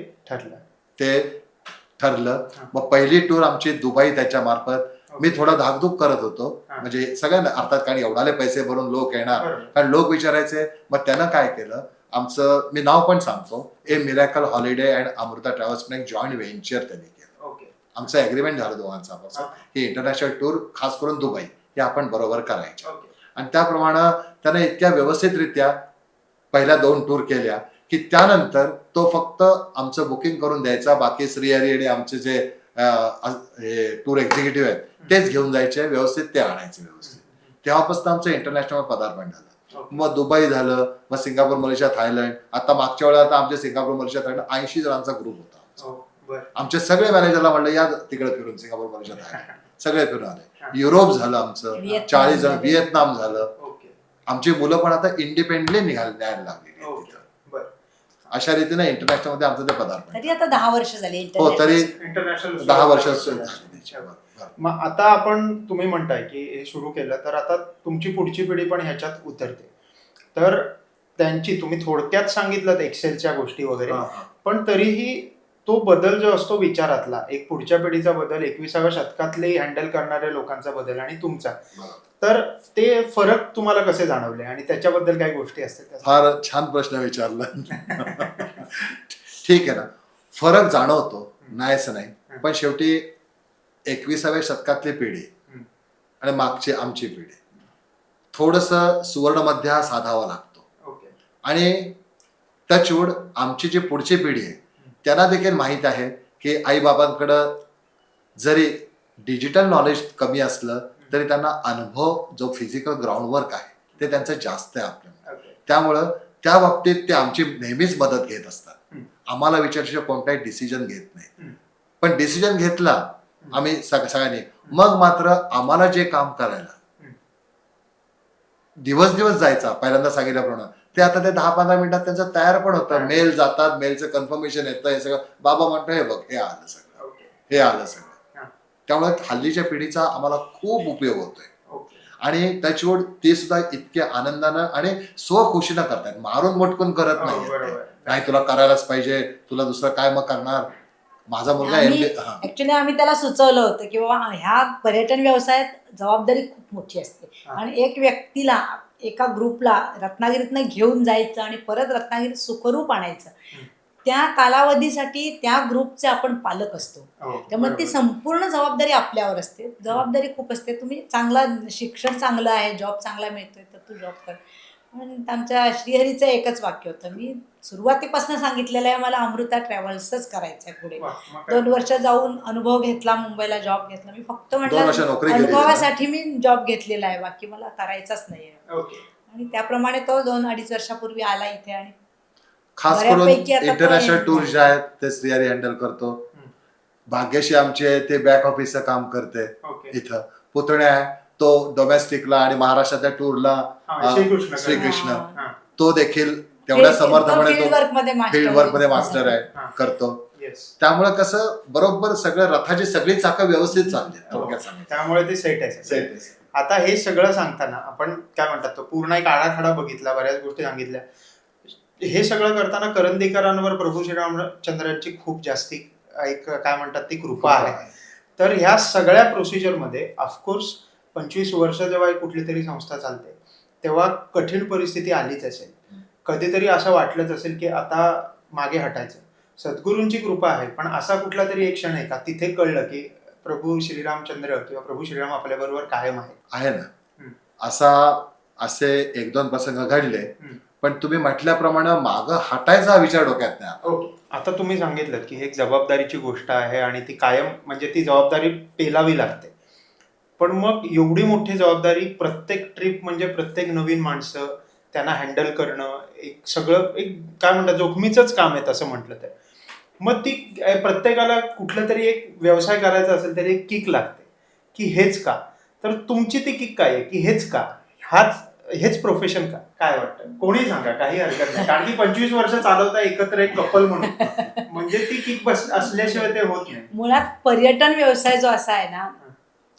ठरलं. मग पहिली टूर आमची दुबई त्याच्या मार्फत. मी थोडा धाकधूक करत होतो, म्हणजे सगळ्यांना अर्थात, कारण एवढाले पैसे भरून लोक येणार, कारण लोक विचारायचे. मग त्यानं काय केलं, आमचं मी नाव पण सांगतो, a miracle holiday and Amrita travels एक जॉईंट व्हेंचर त्यांनी केलं. आमचं एग्रीमेंट झालं दोघांचा की इंटरनॅशनल टूर खास करून दुबई हे आपण बरोबर करायचे. आणि त्याप्रमाणे त्यानं इतक्या व्यवस्थितरित्या पहिल्या 2 टूर केल्या की त्यानंतर तो फक्त आमचं बुकिंग करून द्यायचा, बाकी श्रीहरी आणि आमचे जे टूर एक्झिक्युटिव्ह आहेत तेच घेऊन जायचे, व्यवस्थित ते आणायचे व्यवस्थित. तेव्हापासून आमचं इंटरनॅशनल पदार्पण झालं. मग दुबई झालं, मग सिंगापूर, मलेशिया, थायलंड. आता मागच्या वेळेला आता आमचे सिंगापूर, मलेशिया, थायलंड 80 जणांचा ग्रुप होता. आमचे सगळे मॅनेजरला म्हणलं या तिकडे फिरून, सिंगापूर, मलेशिया, थायलंड सगळे फिरून आले. युरोप झालं आमचं 40 जण, व्हिएतनाम झालं. आमची मुलं पण आता इंडिपेंडेंटली न्यायला लागली. अशा रीतीने इंटरनॅशनल मध्ये आमचं ते पदार्पण. तरी आता 10 वर्ष झाली. हो, तरी इंटरनॅशनल 10 वर्ष. मग आता तुम्ही म्हणताय की हे सुरू केलं, तर आता तुमची पुढची पिढी पण ह्याच्यात उतरते, तर त्यांची तुम्ही थोडक्यात सांगितलं एक्सेलच्या गोष्टी वगैरे, पण तरीही तो बदल जो असतो विचारातला, एक पुढच्या पिढीचा बदल, 21व्या शतकातले हँडल करणाऱ्या लोकांचा बदल आणि तुमचा, तर ते फरक तुम्हाला कसे जाणवले आणि त्याच्याबद्दल काही गोष्टी असतात? फार छान प्रश्न विचारला. ठीक आहे ना, फरक जाणवतो, नाही असं नाही, पण शेवटी 21व्या शतकातली पिढी आणि मागची आमची पिढी, थोडस सुवर्ण मध्य हा साधावा लागतो. आणि टचवूड आमची जी पुढची पिढी आहे त्यांना देखील माहित आहे की आई बाबांकडं जरी डिजिटल नॉलेज कमी असलं तरी त्यांना अनुभव, जो फिजिकल ग्राउंडवर्क आहे ते त्यांचं जास्त आहे आपल्याला. त्यामुळं त्या बाबतीत ते आमची नेहमीच मदत घेत असतात. आम्हाला विचारशिवाय कोणताही डिसिजन घेत नाही, पण डिसिजन घेतला आम्ही सगळ्यांनी, मग मात्र आम्हाला जे काम करायला दिवस जायचा, पहिल्यांदा सांगितल्याप्रमाणे, ते आता ते 10-15 मिनिटात त्यांचं तयार पण होतं. मेल जातात, मेलचं कन्फर्मेशन येतं, हे सगळं बाबा म्हणतो हे बघ हे आलं सगळं, हे आलं सगळं. त्यामुळे हल्लीच्या पिढीचा आम्हाला खूप उपयोग होतोय. आणि टचवूड ते सुद्धा इतक्या आनंदानं आणि स्वखुशीनं करतात, मारून मोटकून करत नाही तुला करायलाच पाहिजे, तुला दुसरं काय मग करणार. माझा मुलगा ऍक्च्युली आम्ही त्याला सुचवलं होतं की बाबा ह्या पर्यटन व्यवसायात जबाबदारी खूप मोठी असते आणि एक व्यक्तीला, एका ग्रुपला रत्नागिरीतनं घेऊन जायचं आणि परत रत्नागिरीत सुखरूप आणायचं, त्या कालावधीसाठी त्या ग्रुपचे आपण पालक असतो. त्यामुळे ती संपूर्ण जबाबदारी आपल्यावर असते. जबाबदारी खूप असते. तुम्ही चांगला, शिक्षण चांगलं आहे, जॉब चांगला मिळतोय तर तू जॉब कर. पण आमच्या श्रीहरीचं एकच वाक्य होतं, मी सुरुवातीपासून सांगितलेलं आहे मला अमृता ट्रॅव्हल्सच करायचं आहे पुढे. 2 वर्ष जाऊन अनुभव घेतला, मुंबईला जॉब घेतला. मी फक्त म्हटलं अनुभवासाठी मी जॉब घेतलेला आहे, बाकी मला करायचाच नाहीये. आणि त्याप्रमाणे तो 2-2.5 वर्षापूर्वी आला इथे आणि खास करून इंटरनॅशनल टूर जे आहेत ते श्रीहरी हँडल करतो. भाग्यशी आमचे ते बॅक ऑफिसचं काम करते इथं. पुतण्या आहे तो डोमेस्टिकला आणि महाराष्ट्राच्या टूरला श्रीकृष्ण, तो देखील तेवढ्या समर्थपणे फील्ड वर्क मध्ये मास्टर आहे, करतो. त्यामुळे कसं बरोबर सगळं रथाची सगळी चाकं व्यवस्थित चालली, त्यामुळे ते सेट आहे. आता हे सगळं सांगताना आपण काय म्हणतात, तो पूर्ण एक आराखडा बघितला, बऱ्याच गोष्टी सांगितल्या. हे सगळं करताना करंदीकरांवर प्रभू श्रीरामचंद्रांची खूप जास्ती एक काय म्हणतात ती कृपा आहे. तर ह्या सगळ्या प्रोसिजरमध्ये ऑफकोर्स 25 वर्ष जेव्हा कुठली तरी संस्था चालते तेव्हा कठीण परिस्थिती आलीच असेल, कधीतरी असं वाटलंच असेल की आता मागे हटायचं. सद्गुरूंची कृपा आहे, पण असा कुठला तरी एक क्षण आहे का तिथे कळलं की प्रभू श्रीरामचंद्र किंवा प्रभू श्रीराम आपल्या बरोबर कायम आहे ना? असे 1-2 प्रसंग घडले, पण तुम्ही म्हटल्याप्रमाणे मागं हटायचा विचार डोक्यात नाही. आता तुम्ही सांगितलं की एक जबाबदारीची गोष्ट आहे आणि ती कायम, म्हणजे ती जबाबदारी पेलावी लागते. पण मग एवढी मोठी जबाबदारी, प्रत्येक ट्रिप म्हणजे प्रत्येक नवीन माणसं, त्यांना हँडल करणं एक सगळं एक काय म्हणतात जोखमीचंच काम आहे तसं म्हटलं तर. मग ती प्रत्येकाला कुठलं तरी एक व्यवसाय करायचा असेल तरी एक किक लागते की हेच का. तर तुमची ती किक काय आहे की हेच का, हेच प्रोफेशन का, काय वाटतं? कोणी सांगा, काही हरकत नाही. कारण की 25 वर्ष चालवता एकत्र एक कपल म्हणून म्हणजे ती किक असल्याशिवाय ते होत नाही. मुळात पर्यटन व्यवसाय जो असा आहे ना,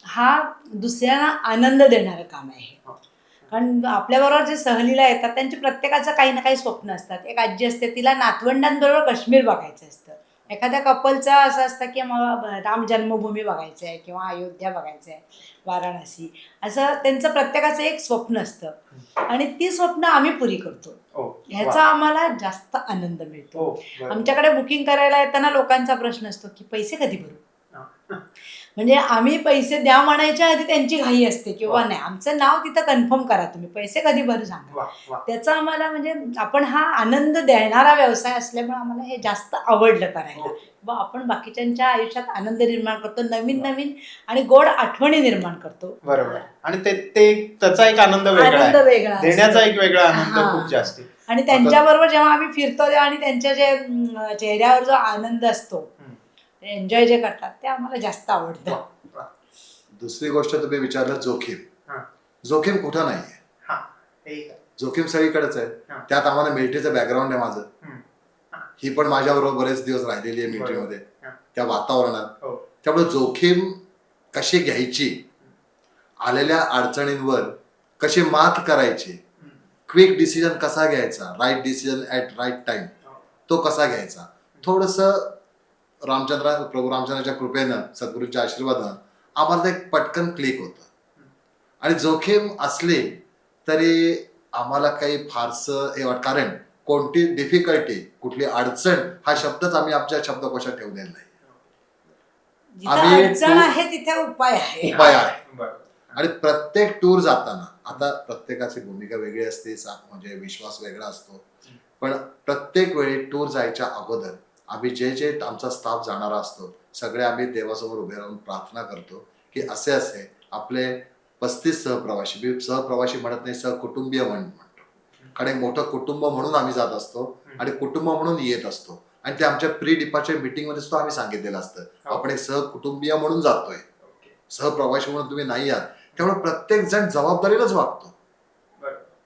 हा दुसऱ्यांना आनंद देणारं काम आहे. कारण आपल्याबरोबर जे सहलीला येतात त्यांचे प्रत्येकाचं काही ना काही स्वप्न असतात. एक आजी असते, तिला नातवंडांबरोबर काश्मीर बघायचं असतं. एखाद्या कपलचं असं असतं की मला राम जन्मभूमी बघायचं आहे किंवा अयोध्या बघायचं आहे, वाराणसी, असं त्यांचं प्रत्येकाचं एक स्वप्न असतं आणि ती स्वप्न आम्ही पुरी करतो. ह्याचा आम्हाला जास्त आनंद मिळतो. आमच्याकडे बुकिंग करायला येताना लोकांचा प्रश्न असतो की पैसे कधी भरू. म्हणजे आम्ही पैसे द्या म्हणायच्या आधी त्यांची घाई असते किंवा नाही, आमचं नाव तिथं कन्फर्म करा, तुम्ही पैसे कधी भरू सांगा. त्याचा आम्हाला म्हणजे आपण हा आनंद देणारा व्यवसाय असल्यामुळे आम्हाला हे जास्त आवडलं करायला. व आपण बाकीच्यांच्या आयुष्यात आनंद निर्माण करतो, नवीन नवीन आणि गोड आठवणी निर्माण करतो. बरोबर. आणि ते त्याचा एक आनंद वेगळा, देण्याचा एक वेगळा आनंद खूप जास्त. आणि त्यांच्याबरोबर जेव्हा आम्ही फिरतो आणि त्यांच्या जे चेहऱ्यावर जो आनंद असतो, एन्जॉय जे करतात, ते आम्हाला जास्त आवडतं. दुसरी गोष्ट तुम्ही विचारलं जोखीम कुठं नाहीये, जोखीम सगळीकडेच आहे. त्यात आम्हाला मिलिटरीचं बॅकग्राऊंड आहे माझं, ही पण माझ्याबरोबर बरेच दिवस राहिलेली आहे मिलिटरीमध्ये, त्या वातावरणात. त्यामुळे जोखीम कशी घ्यायची, आलेल्या अडचणींवर कशी मात करायची, क्विक डिसिजन कसा घ्यायचा, right decision at right time तो कसा घ्यायचा, थोडंसं प्रभू रामचंद्राच्या कृपेनं, सद्गुरूच्या आशीर्वादानं आम्हाला ते पटकन क्लिक होतं. आणि जोखीम असली तरी आम्हाला काही फारसं हे वाटत, कारण कोणती डिफिकल्टी, कुठली अडचण हा शब्दच आम्ही आमच्या शब्दकोशात ठेवलेला नाही. अडचण आहे तिथे उपाय आहे. आणि प्रत्येक टूर जाताना, आता प्रत्येकाची भूमिका वेगळी असते, म्हणजे विश्वास वेगळा असतो, पण प्रत्येक वेळी टूर जायच्या अगोदर आम्ही जे आमचा स्टाफ जाणारा असतो, सगळे आम्ही देवासमोर उभे राहून प्रार्थना करतो की असे असे आपले 35 सहप्रवासी, मी सहप्रवासी म्हणत नाही, सहकुटुंबीय म्हणतो, कारण एक मोठं कुटुंब म्हणून आम्ही जात असतो आणि कुटुंब म्हणून येत असतो. आणि ते आमच्या प्री डिपार्चर मीटिंग मध्ये सुद्धा आम्ही सांगितलेलं असतं, आपण एक सहकुटुंबीय म्हणून जातोय, सहप्रवासी म्हणून तुम्ही नाही आहात. त्यामुळे प्रत्येक जण जबाबदारीलाच वागतो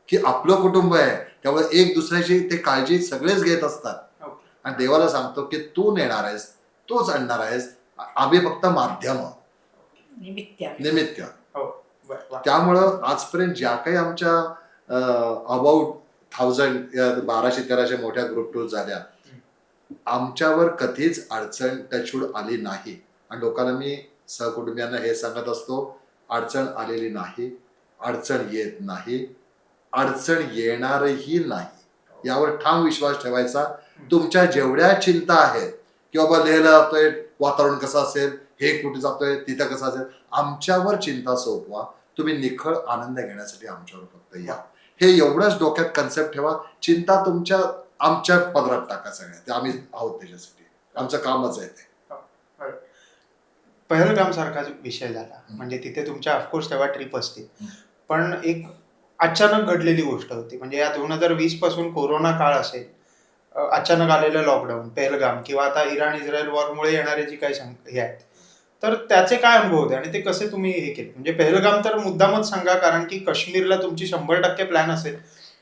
की आपलं कुटुंब आहे, त्यामुळे एक दुसऱ्याची ते काळजी सगळेच घेत असतात. आणि देवाला सांगतो की तू नेणार आहेस, तूच आणणार आहेस, आम्ही फक्त माध्यम, निमित्त. त्यामुळं आजपर्यंत ज्या काही आमच्या अबाउट 1200-1300 मोठ्या ग्रुप टूर झाल्या, आमच्यावर कधीच अडचण टचवूड आली नाही. आणि लोकांना मी सहकुटुंबियांना हे सांगत असतो, अडचण आलेली नाही, अडचण येत नाही, अडचण येणारही नाही, यावर ठाम विश्वास ठेवायचा. तुमच्या जेवढ्या चिंता आहेत की बाबा लेहला जातोय, वातावरण कसं असेल, हे कुठे जातोय, तिथं कसं असेल, आमच्यावर चिंता सोपवा. तुम्ही निखळ आनंद घेण्यासाठी आमच्यावर फक्त या, हे एवढंच डोक्यात कन्सेप्ट ठेवा. चिंता आमच्या पदरात टाका सगळ्या, ते आम्ही आहोत त्याच्यासाठी, आमचं कामच आहे ते. पहलगाम सारखा विषय झाला, म्हणजे तिथे तुमच्या ऑफकोर्स तेव्हा ट्रिप असते, पण एक अचानक घडलेली गोष्ट होती. म्हणजे या 2020 पासून कोरोना काळ असेल, अचानक आलेलं लॉकडाऊन, पहलगाम किंवा आता इराण इस्रायल वॉरमुळे येणारे जी काही हे आहेत, तर त्याचे काय अनुभव होते आणि ते कसे तुम्ही हे केले? म्हणजे पहलगाम तर मुद्दामच सांगा, कारण की काश्मीरला तुमची 100% प्लॅन असेल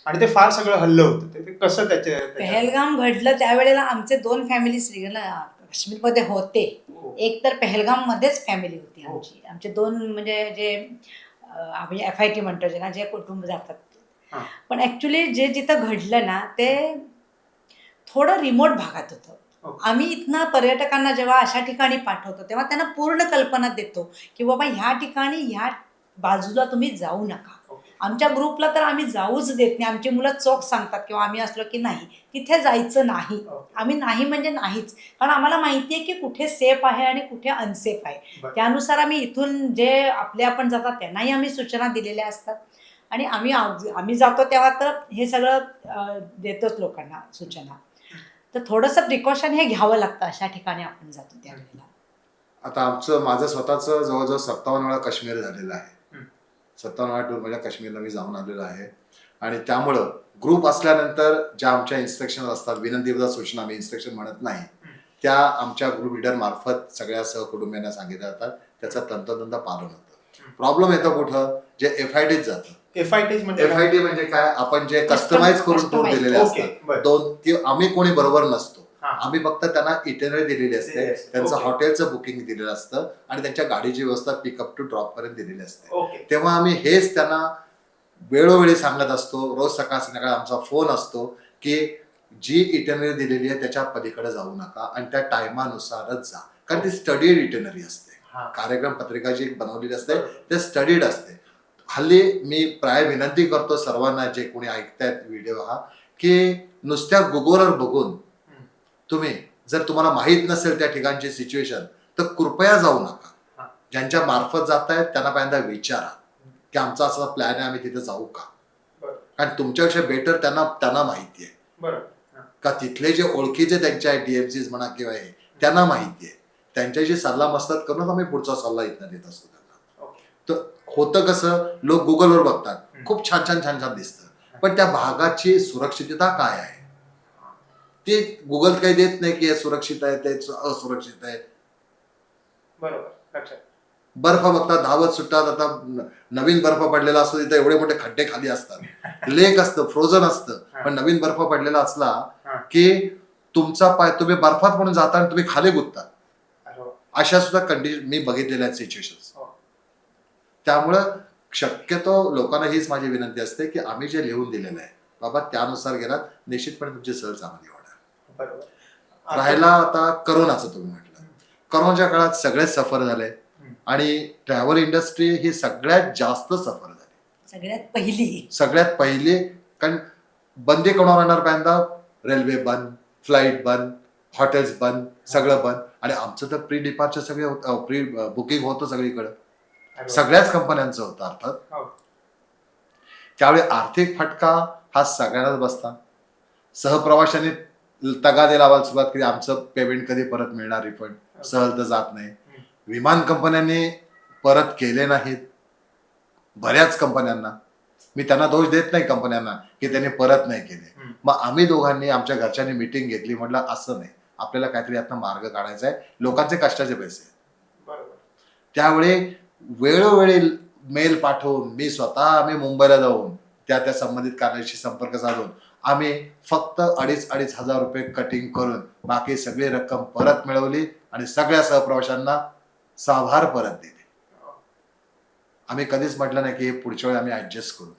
आणि ते फार सगळं हल्लं होतं, ते कसं त्याचे? पहलगाम घडलं त्यावेळेला आमचे 2 फॅमिलीज काश्मीरमध्ये होते. एक तर पहलगाम मध्येच फॅमिली होती आमची, आमचे 2 म्हणजे जे आम्ही FIT म्हणतो जे ना, जे कुटुंब जातात. पण ऍक्च्युली जे जिथं घडलं ना, ते थोडं रिमोट भागात होतं. आम्ही इथनं पर्यटकांना जेव्हा अशा ठिकाणी पाठवतो तेव्हा त्यांना पूर्ण कल्पना देतो की बाबा ह्या ठिकाणी ह्या बाजूला तुम्ही जाऊ नका. आमच्या ग्रुपला तर आम्ही जाऊच देत नाही. आमची मुलं चोख सांगतात किंवा आम्ही असलो की नाही, तिथे जायचं नाही. आम्ही नाही म्हणजे नाहीच, कारण आम्हाला माहिती आहे की कुठे सेफ आहे आणि कुठे अनसेफ आहे. त्यानुसार आम्ही इथून जे आपण जातात त्यांनाही आम्ही सूचना दिलेल्या असतात आणि आम्ही जातो तेव्हा तर हे सगळं देतोच लोकांना सूचना. तर थोडंसं प्रिकॉशन हे घ्यावं लागतं अशा ठिकाणी आपण जातो त्यावेळेला. आता माझं स्वतःचं जवळजवळ 57 वेळा काश्मीर झालेलं आहे. 57 वेळा टूर माझ्या काश्मीरला मी जाऊन आलेलो आहे. आणि त्यामुळं ग्रुप असल्यानंतर ज्या आमच्या इन्स्ट्रक्शन असतात, विनंतीबद्ध सूचना, आम्ही इन्स्ट्रक्शन म्हणत नाही, त्या आमच्या ग्रुप लीडर मार्फत सगळ्या सहकुटुंबियांना सांगितल्या जातात. त्याचं तंतोतंत पालन होतं. प्रॉब्लेम येतो कुठं, जे FITच जातं. FIT म्हणजे FIT म्हणजे काय, आपण जे कस्टमाइज करून टूर दिलेले असतात, दोन की आम्ही कोणी बरोबर नसतो, आम्ही फक्त त्यांना इटिनरी दिलेली असते, त्यांचं हॉटेलचं बुकिंग दिलेलं असतं आणि त्यांच्या गाडीची व्यवस्था पिकअप टू ड्रॉप पर्यंत दिलेली असते. तेव्हा आम्ही हेच त्यांना वेळोवेळी सांगत असतो. रोज सकाळ संध्याकाळ आमचा फोन असतो की जी इटिनरी दिलेली आहे त्याच्या पलीकडे जाऊ नका आणि त्या टायमानुसारच जा, कारण ती स्टडीड इटिनरी असते. कार्यक्रम पत्रिका जी बनवलेली असते ते स्टडीड असते. हल्ली मी प्राय विनंती करतो सर्वांना, जे कोणी ऐकतायत व्हिडिओ हा, की नुसत्या गुगलवर बघून तुम्ही जर तुम्हाला माहित नसेल त्या ठिकाणची सिच्युएशन तर कृपया जाऊ नका. ज्यांच्या मार्फत जातायत त्यांना पहिल्यांदा विचारा की आमचा असा प्लॅन आहे, आम्ही तिथे जाऊ का, कारण तुमच्यापेक्षा बेटर त्यांना माहिती आहे. का तिथले जे ओळखीचे त्यांच्या DMCs म्हणा किंवा हे त्यांना माहिती आहे. त्यांच्याशी सल्ला मसलत करूनच आम्ही पुढचा सल्ला इथं देत असतो त्यांना. तर होतं कसं, लोक गुगलवर बघतात, खूप छान छान छान छान दिसतं, पण त्या भागाची सुरक्षितता काय आहे ते गुगल काही देत नाही की हे सुरक्षित आहे ते असुरक्षित आहे. बर्फ बघतात, धावत सुटतात. आता नवीन बर्फ पडलेला असतो तिथे एवढे मोठे खड्डे खाली असतात, लेक असतं, फ्रोझन असतं, पण नवीन बर्फ पडलेला असला की तुमचा पाय, तुम्ही बर्फात म्हणून जाता आणि तुम्ही खाली गुंतता. अशा सुद्धा कंडिशन मी बघितलेल्या आहेत सिच्युएशन्स. त्यामुळं शक्यतो लोकांना हीच माझी विनंती असते की आम्ही जे लिहून दिलेलं आहे बाबा त्यानुसार गेलात, निश्चितपणे तुमची सहल चांगली होणार. राहायला आता करोनाचं तुम्ही म्हटलं, करोनाच्या काळात सगळेच सफर झाले आणि ट्रॅव्हल इंडस्ट्री ही सगळ्यात जास्त सफर झाली, सगळ्यात पहिली. कारण बंदी कोणावर आणणार, पहिल्यांदा रेल्वे बंद, फ्लाईट बंद, हॉटेल्स बंद, सगळं बंद. आणि आमचं तर प्री डिपार्चर सगळे प्री बुकिंग होतं सगळीकडे, सगळ्याच कंपन्यांचं होतं अर्थात. त्यावेळी आर्थिक फटका हा सगळ्यांनाच बसता. सहप्रवाशांनी तगादे लावायला सुरुवात केली, आमचं पेमेंट कधी परत मिळणार, रिफंड. सहल तर जात नाही. विमान कंपन्यांनी परत केले नाहीत बऱ्याच कंपन्यांना. मी त्यांना दोष देत नाही कंपन्यांना की त्यांनी परत नाही केले. मग आम्ही दोघांनी आमच्या घरच्यांनी मीटिंग घेतली, म्हटलं असं नाही, आपल्याला काहीतरी यातनं मार्ग काढायचा आहे, लोकांचे कष्टाचे पैसे. त्यावेळी वेळोवेळी मेल पाठवून मी स्वतः आम्ही मुंबईला जाऊन त्या संबंधित कार्यालयाशी संपर्क साधून आम्ही फक्त 2,500 रुपये कटिंग करून बाकी सगळी रक्कम परत मिळवली आणि सगळ्या सहप्रवाशांना साभार परत दिले. आम्ही कधीच म्हटलं नाही की पुढच्या वेळी आम्ही ऍडजस्ट करू.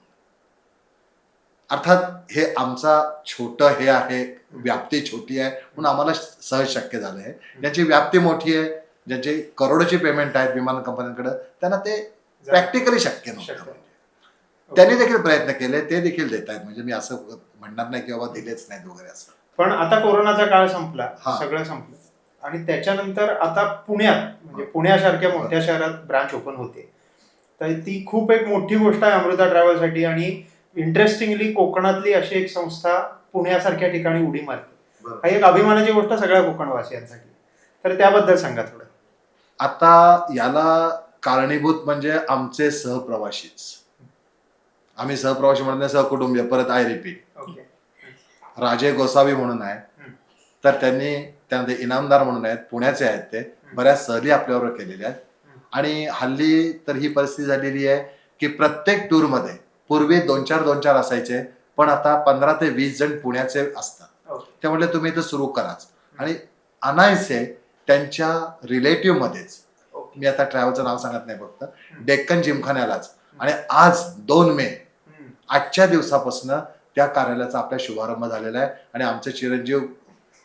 अर्थात हे आमचा छोटं हे आहे, व्याप्ती छोटी आहे म्हणून आम्हाला सहज शक्य झालं आहे. ज्यांची व्याप्ती मोठी आहे, ज्यांची करोडोची पेमेंट आहेत विमान कंपन्यांकडे, त्यांना ते प्रॅक्टिकली शक्य नव्हतं. त्यांनी देखील प्रयत्न केले, ते देखील देत आहेत. म्हणजे मी असं म्हणणार नाही की बाबा दिलेच नाहीत वगैरे असं. पण आता कोरोनाचा काळ संपला, सगळं संपलं आणि त्याच्यानंतर आता पुण्यात, म्हणजे पुण्यासारख्या मोठ्या शहरात ब्रांच ओपन होते, तर ती खूप एक मोठी गोष्ट आहे अमृता ट्रॅव्हलसाठी. आणि इंटरेस्टिंगली कोकणातली अशी एक संस्था पुण्यासारख्या ठिकाणी उडी मारते, हा एक अभिमानाची गोष्ट सगळ्या कोकणवासियांसाठी. तर त्याबद्दल सांगा थोडं. आता याला कारणीभूत म्हणजे आमचे सहप्रवाशीच. आम्ही सहप्रवासी म्हणत नाही, सहकुटुंबीय. परत आय रिपीट, राजे गोसावी म्हणून आहे, तर त्यांनी त्यामध्ये इनामदार म्हणून आहेत, पुण्याचे आहेत ते. बऱ्याच सहली आपल्यावर केलेल्या आहेत. आणि हल्ली तर ही परिस्थिती झालेली आहे की प्रत्येक टूरमध्ये पूर्वी 2-4 असायचे, पण आता 15 ते 20 जण पुण्याचे असतात. ते म्हटले तुम्ही इथं सुरू कराच आणि आणायचे त्यांच्या रिलेटिव्ह मध्येच. मी आता ट्रॅव्हलचं नाव सांगत नाही, फक्त डेक्कन जिमखान्यालाच. आणि आज 2 मे आजच्या दिवसापासून त्या कार्यालयाचा आपला शुभारंभ झालेला आहे. आणि आमचे चिरंजीव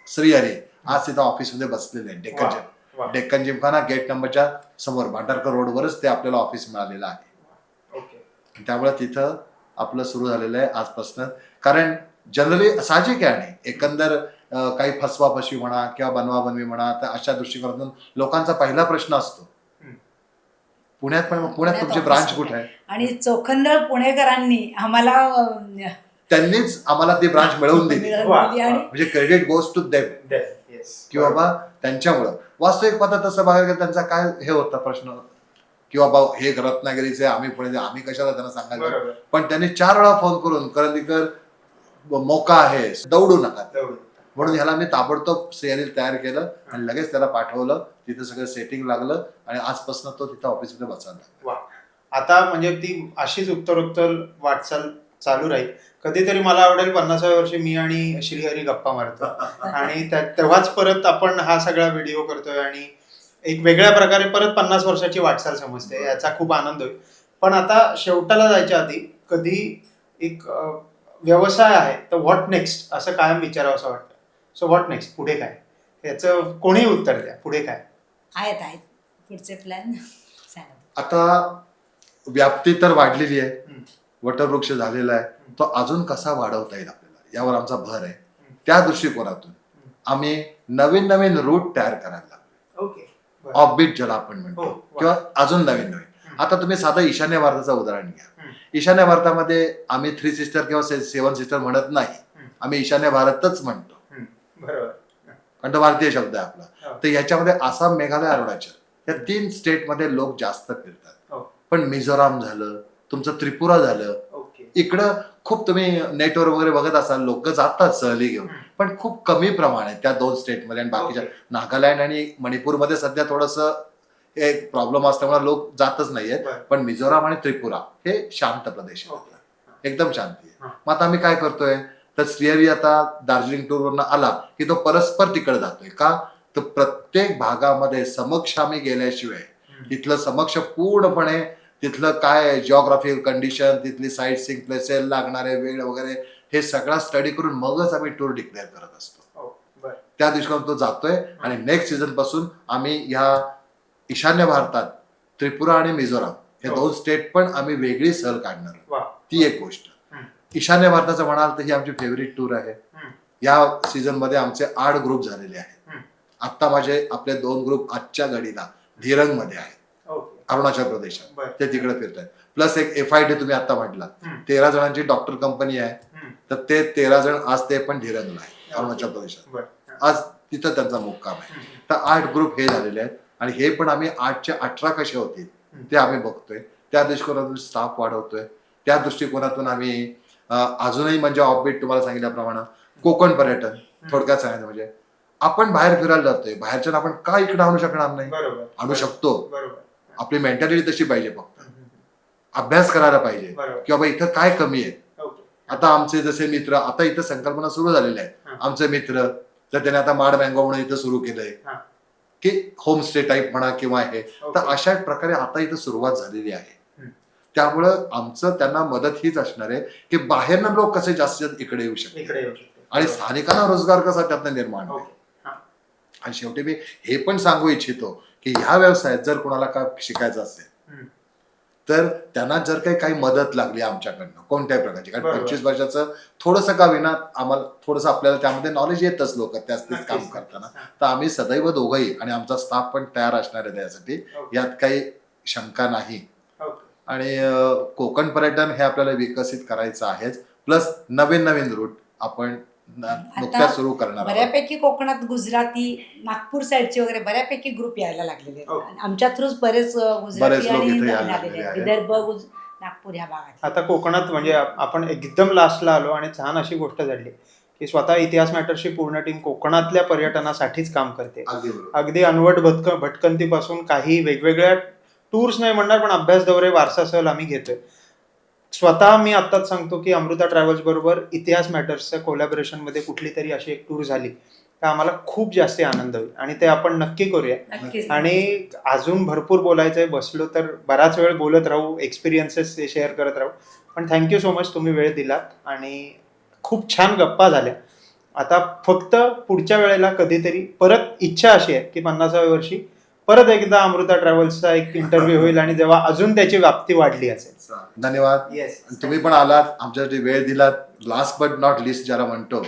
श्रीहरी आज तिथं ऑफिसमध्ये बसलेले आहेत. डेक्कन जिमखाना गेट नंबरच्या समोर भांडारकर रोडवरच ते आपल्याला ऑफिस मिळालेलं आहे. त्यामुळे तिथं आपलं सुरू झालेलं आहे आजपासून. कारण जनरली साहजिक आहे, आणि एकंदर काही फसवाफसवी म्हणा किंवा बनवाबनवी म्हणा, तर अशा दृष्टिकोनातून लोकांचा पहिला प्रश्न असतो पुण्यात तुमची ब्रांच कुठे आहे. आणि चोखंदळ पुणेकरांनी आम्हाला, त्यांनीच आम्हाला ती ब्रांच मिळवून दिली. म्हणजे क्रेडिट गोज टू देम की बाबा त्यांच्यामुळं. वास्तविक पाहता तसं बघायला त्यांचा काय हे होता प्रश्न की बाबा हे रत्नागिरीचे आम्ही पुणे आम्ही कशाला त्यांना सांगायचं. बरोबर. पण त्यांनी 4 वेळा फोन करून करंदीकर मोका आहे दौडू नका, म्हणून ह्याला मी ताबडतोब शेअरिंग तयार केलं आणि लगेच त्याला पाठवलं. तिथं सगळं सेटिंग लागलं आणि आजपासून तो तिथं ऑफिसमध्ये बसायला लागला. वा. आता म्हणजे ती अशीच उत्तरोत्तर वाटचाल चालू राहील. कधीतरी मला आवडेल 50व्या वर्षी मी आणि श्रीहरी गप्पा मारतो आणि तेव्हाच परत आपण हा सगळा व्हिडिओ करतोय आणि एक वेगळ्या प्रकारे परत 50 वर्षाची वाटचाल समजते. याचा खूप आनंद होईल. पण आता शेवटाला जायच्या आधी कधी एक व्यवसाय आहे तर व्हॉट नेक्स्ट असं कायम विचारावं असं वाटतं. सो व्हॉट नेक्स्ट, पुढे काय, याचं कोणीही उत्तर द्या. पुढे काय आहेत पुढचे प्लॅन सांगा. आता व्याप्ती तर वाढलेली आहे, वटवृक्ष झालेला आहे, तो अजून कसा वाढवता येईल आपल्याला यावर आमचा भर आहे. त्या दृष्टिकोनातून आम्ही नवीन नवीन रूट तयार करायला लागलो. ओके. ऑफबीट ज्याला आपण म्हणतो, किंवा अजून नवीन नवीन. आता तुम्ही साधं ईशान्य भारताचं उदाहरण घ्या. ईशान्य भारतामध्ये आम्ही 3 सिस्टर किंवा 7 सिस्टर म्हणत नाही, आम्ही ईशान्य भारतच म्हणतो. बरोबर. कारण तो भारतीय शब्द आहे आपला. तर याच्यामध्ये आसाम, मेघालय, अरुणाचल या 3 स्टेटमध्ये लोक जास्त फिरतात. पण मिझोराम झालं, तुमचं त्रिपुरा झालं, इकडं खूप तुम्ही नेटवर वगैरे बघत असाल, लोक जातात सहली घेऊन, पण खूप कमी प्रमाणात त्या 2 स्टेटमध्ये. आणि बाकीच्या नागालँड आणि मणिपूरमध्ये सध्या थोडंसं एक प्रॉब्लेम असल्यामुळे लोक जातच नाहीयेत. पण मिझोराम आणि त्रिपुरा हे शांत प्रदेश आहे, एकदम शांती आहे. मग आता आम्ही काय करतोय, तर श्रीहरी आता दार्जिलिंग टूरवरनं आला की तो परस्पर तिकडे जातोय. का तर प्रत्येक भागामध्ये समक्ष आम्ही गेल्याशिवाय तिथलं समक्ष पूर्णपणे तिथलं काय जिओग्राफिकल कंडिशन, तिथली साईट सीइंग प्लेसेस, लागणारे वेळ वगैरे हे सगळा स्टडी करून मगच आम्ही टूर डिक्लेअर करत असतो. त्या दिवशी तो जातोय आणि नेक्स्ट सीझन पासून आम्ही ह्या ईशान्य भारतात त्रिपुरा आणि मिझोराम हे 2 स्टेट पण आम्ही वेगळी सहल काढणार. ती एक गोष्ट. ईशान्य भारताचं म्हणाल तर ही आमची फेवरेट टूर आहे. या सीझन मध्ये आमचे 8 ग्रुप झालेले आहेत. आता माझे आपले 2 ग्रुप आजच्या घडीला धिरंग मध्ये आहेत, अरुणाचल प्रदेशात, ते तिकडे फिरतात. प्लस एक FID तुम्ही आता म्हटला, 13 जणांची डॉक्टर कंपनी आहे, तर ते 13 जण आज ते पण धिरंगला आहे अरुणाचल प्रदेशात. आज तिथं त्यांचा मुक्काम आहे. तर 8 ग्रुप हे झालेले आहेत आणि हे पण आम्ही 8चे 18 कसे होतील ते आम्ही बघतोय. त्या दृष्टिकोनातून स्टाफ वाढवतोय. त्या दृष्टिकोनातून आम्ही अजूनही म्हणजे ऑफबीट तुम्हाला सांगितल्याप्रमाणे कोकण पर्यटन, थोडक्यात सांगायचं म्हणजे आपण बाहेर फिरायला जातोय, बाहेरच्या आपण का इकडे आणू शकणार नाही, आणू शकतो. आपली मेंटॅलिटी तशी पाहिजे, फक्त अभ्यास करायला पाहिजे की बाबा इथं काय कमी आहे. आता आमचे जसे मित्र, आता इथं संकल्पना सुरू झालेल्या आहेत. आमचे मित्र तर त्याने आता माड मँगो म्हणून इथं सुरू केलंय की होमस्टे टाईप म्हणा किंवा हे. तर अशा प्रकारे आता इथं सुरुवात झालेली आहे. त्यामुळं आमचं त्यांना मदत हीच असणार आहे की बाहेरनं लोक कसे जास्तीत इकडे येऊ शकतात आणि स्थानिकांना रोजगार कसा त्यातनं निर्माण होईल. आणि शेवटी मी हे पण सांगू इच्छितो की ह्या व्यवसायात जर कोणाला काय शिकायचं असेल तर त्यांना जर काही मदत लागली आमच्याकडनं कोणत्याही प्रकारची, कारण 25 वर्षाचं थोडंसं का विना आम्हाला थोडंसं आपल्याला त्यामध्ये नॉलेज येतच लोक त्याच काम करताना, तर आम्ही सदैव दोघंही आणि आमचा स्टाफ पण तयार असणार आहे त्यासाठी, यात काही शंका नाही. आणि कोकण पर्यटन हे आपल्याला विकसित करायचं आहेच. प्लस नवीन नवीन रूट आपण नुकत्याच सुरू करणार. बऱ्यापैकी कोकणात गुजराती, नागपूर साईडचे वगैरे बऱ्यापैकी ग्रुप यायला लागलेले आहेत. आमच्या थ्रूच बरेच गुजराती आणि विदर्भ, नागपूर ह्या भागात. आता कोकणात म्हणजे आपण एकदम लास्टला आलो आणि छान अशी गोष्ट घडली की स्वतः इतिहास मॅटर्सची पूर्ण टीम कोकणातल्या पर्यटनासाठीच काम करते. अगदी अनवट भटकंतीपासून काही वेगवेगळ्या टूर्स नाही म्हणणार पण अभ्यास दौरे, वारसा सहल आम्ही घेतोय. स्वतः मी आत्ताच सांगतो की अमृता ट्रॅव्हल्स बरोबर इतिहास मॅटर्सच्या कोलॅबोरेशन मध्ये कुठली तरी अशी एक टूर झाली तर आम्हाला खूप जास्त आनंद होईल आणि ते आपण नक्की करूया. आणि अजून भरपूर बोलायचंय, बसलो तर बराच वेळ बोलत राहू, एक्सपिरियन्सेस शेअर करत राहू. पण थँक्यू सो मच, तुम्ही वेळ दिलात आणि खूप छान गप्पा झाल्या. आता फक्त पुढच्या वेळेला कधीतरी परत इच्छा अशी आहे की 50व्या वर्षी परत एकदा अमृता ट्रॅव्हल्सचा एक इंटरव्ह्यू होईल आणि जेव्हा अजून त्याची व्याप्ती वाढली असेल. धन्यवाद. तुम्ही पण आलात, आमच्यासाठी वेळ दिलात. लास्ट बट नॉट लिस्ट ज्याला म्हणतो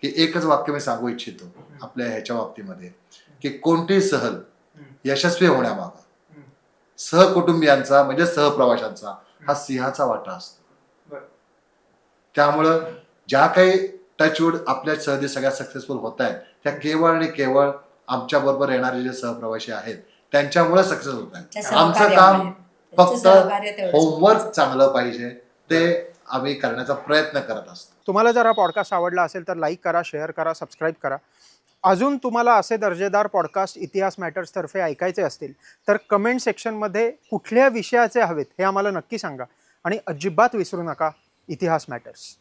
की एकच वाक्य मी सांगू इच्छितो आपल्या ह्याच्या बाबतीमध्ये की कोणतीही सहल यशस्वी होण्यामागं सहकुटुंबियांचा म्हणजे सहप्रवाशांचा हा सिंहाचा वाटा असतो. त्यामुळं ज्या काही टचवूड आपल्या सहली सगळ्या सक्सेसफुल होत आहेत त्या केवळ आणि केवळ आमच्या बरोबर येणारे जे सहप्रवासी आहेत त्यांच्यामुळे सक्सेस होत आहेत. आमचं काम त्यांचं फक्त सहकार्य तेवढंच होमवर्क चांगलं पाहिजे ते आम्ही करण्याचा प्रयत्न करत असतो. तुम्हाला जर हा पॉडकास्ट आवडला असेल तर लाईक करा, शेअर करा, सबस्क्राईब करा. अजून तुम्हाला असे दर्जेदार पॉडकास्ट इतिहास मॅटर्सतर्फे ऐकायचे असतील तर कमेंट सेक्शनमध्ये कुठल्या विषयाचे हवेत हे आम्हाला नक्की सांगा. आणि अजिबात विसरू नका, इतिहास मॅटर्स.